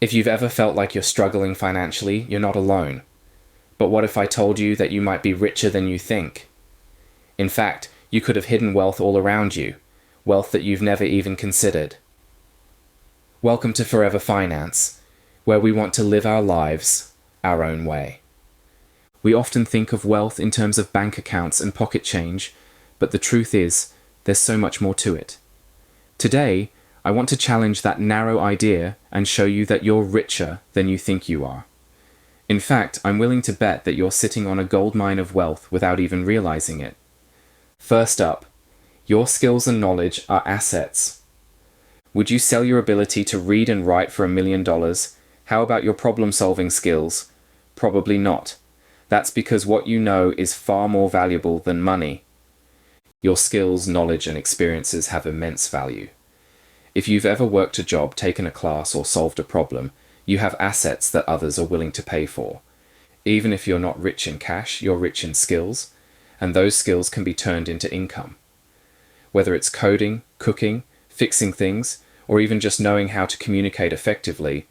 If you've ever felt like you're struggling financially, you're not alone. But what if I told you that you might be richer than you think? In fact, you could have hidden wealth all around you, wealth that you've never even considered. Welcome to Forever Finance, where we want to live our lives our own way. We often think of wealth in terms of bank accounts and pocket change, but the truth is, there's so much more to it. Today, I want to challenge that narrow idea and show you that you're richer than you think you are. In fact, I'm willing to bet that you're sitting on a goldmine of wealth without even realizing it. First up, your skills and knowledge are assets. Would you sell your ability to read and write for $1 million? How about your problem-solving skills? Probably not. That's because what you know is far more valuable than money. Your skills, knowledge, and experiences have immense value. If you've ever worked a job, taken a class, or solved a problem, you have assets that others are willing to pay for. Even if you're not rich in cash, you're rich in skills, and those skills can be turned into income. Whether it's coding, cooking, fixing things, or even just knowing how to communicate effectively,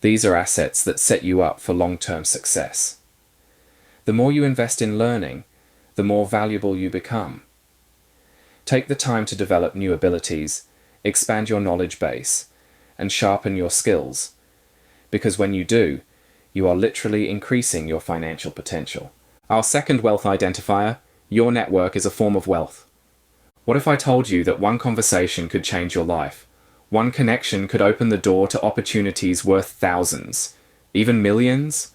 these are assets that set you up for long-term success. The more you invest in learning, the more valuable you become. Take the time to develop new abilities, expand your knowledge base, and sharpen your skills, because when you do, you are literally increasing your financial potential. Our second wealth identifier, your network is a form of wealth. What if I told you that one conversation could change your life? One connection could open the door to opportunities worth thousands, even millions?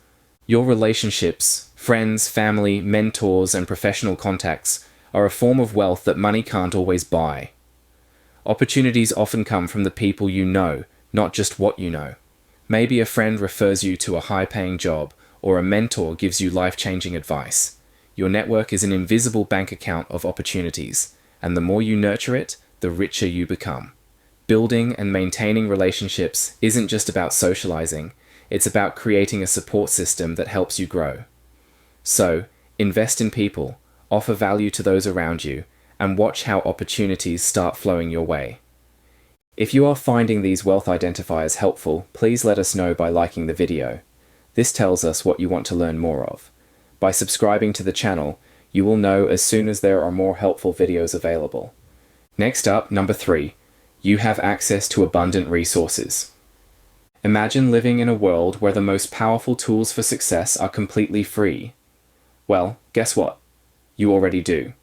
Your relationships, friends, family, mentors, and professional contacts are a form of wealth that money can't always buy. Opportunities often come from the people you know, not just what you know. Maybe a friend refers you to a high-paying job, or a mentor gives you life-changing advice. Your network is an invisible bank account of opportunities, and the more you nurture it, the richer you become. Building and maintaining relationships isn't just about socializing, it's about creating a support system that helps you grow. So, invest in people, offer value to those around you, and watch how opportunities start flowing your way. If you are finding these wealth identifiers helpful, please let us know by liking the video. This tells us what you want to learn more of. By subscribing to the channel, you will know as soon as there are more helpful videos available. Next up, number 3, you have access to abundant resources. Imagine living in a world where the most powerful tools for success are completely free. Well, guess what? You already do.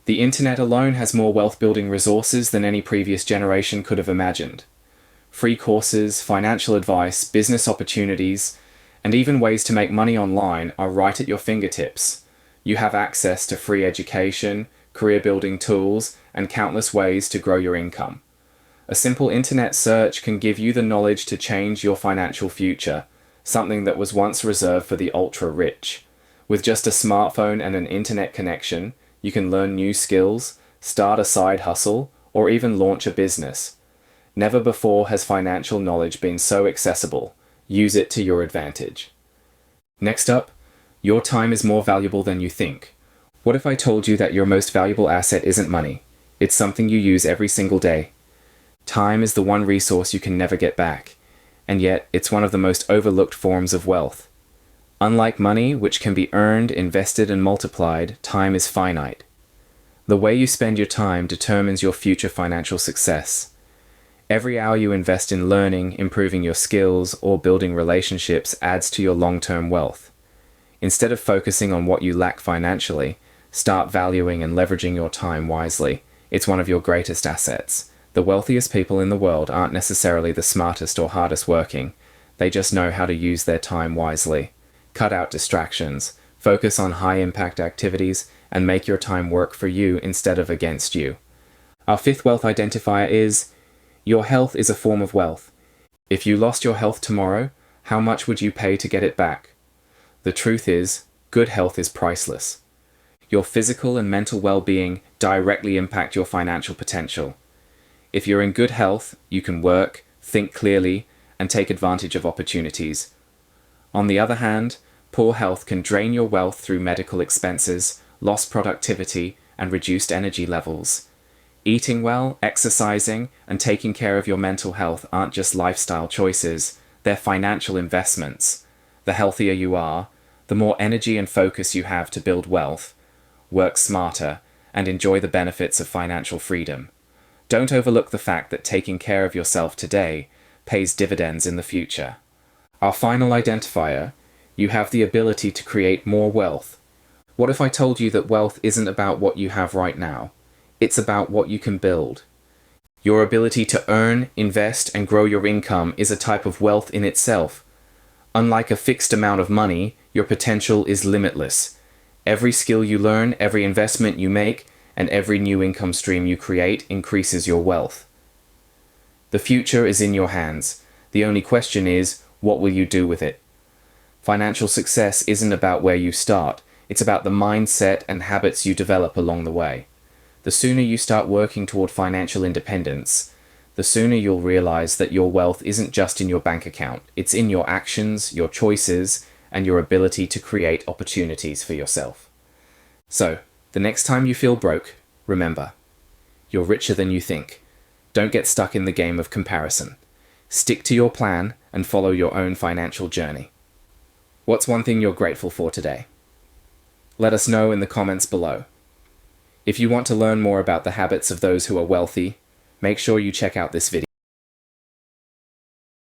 The internet alone has more wealth-building resources than any previous generation could have imagined. Free courses, financial advice, business opportunities, and even ways to make money online are right at your fingertips. You have access to free education, career-building tools, and countless ways to grow your income. A simple internet search can give you the knowledge to change your financial future, something that was once reserved for the ultra-rich. With just a smartphone and an internet connection, you can learn new skills, start a side hustle, or even launch a business. Never before has financial knowledge been so accessible. Use it to your advantage. Next up, your time is more valuable than you think. What if I told you that your most valuable asset isn't money? It's something you use every single day. Time is the one resource you can never get back, and yet it's one of the most overlooked forms of wealth. Unlike money, which can be earned, invested, and multiplied, time is finite. The way you spend your time determines your future financial success. Every hour you invest in learning, improving your skills, or building relationships adds to your long-term wealth. Instead of focusing on what you lack financially, start valuing and leveraging your time wisely. It's one of your greatest assets. The wealthiest people in the world aren't necessarily the smartest or hardest working. They just know how to use their time wisely. Cut out distractions, focus on high-impact activities, and make your time work for you instead of against you. Our fifth wealth identifier is, your health is a form of wealth. If you lost your health tomorrow, how much would you pay to get it back? The truth is, good health is priceless. Your physical and mental well-being directly impact your financial potential. If you're in good health, you can work, think clearly, and take advantage of opportunities. On the other hand, poor health can drain your wealth through medical expenses, lost productivity, and reduced energy levels. Eating well, exercising, and taking care of your mental health aren't just lifestyle choices, they're financial investments. The healthier you are, the more energy and focus you have to build wealth, work smarter, and enjoy the benefits of financial freedom. Don't overlook the fact that taking care of yourself today pays dividends in the future. Our final identifier: you have the ability to create more wealth. What if I told you that wealth isn't about what you have right now? It's about what you can build. Your ability to earn, invest, and grow your income is a type of wealth in itself. Unlike a fixed amount of money, your potential is limitless. Every skill you learn, every investment you make, and every new income stream you create increases your wealth. The future is in your hands. The only question is, what will you do with it? Financial success isn't about where you start. It's about the mindset and habits you develop along the way. The sooner you start working toward financial independence, the sooner you'll realize that your wealth isn't just in your bank account. It's in your actions, your choices, and your ability to create opportunities for yourself. So, the next time you feel broke, remember, you're richer than you think. Don't get stuck in the game of comparison. Stick to your plan and follow your own financial journey. What's one thing you're grateful for today? Let us know in the comments below. If you want to learn more about the habits of those who are wealthy, make sure you check out this video.